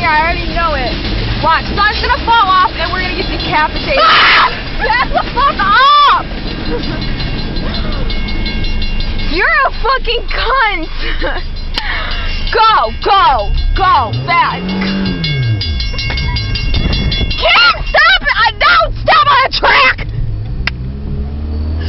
I already know it. Watch, sun's gonna fall off and we're gonna get decapitated. Shut the fuck up! You're a fucking cunt! Go, go, go, fast! Can't stop it! Don't stop on the track!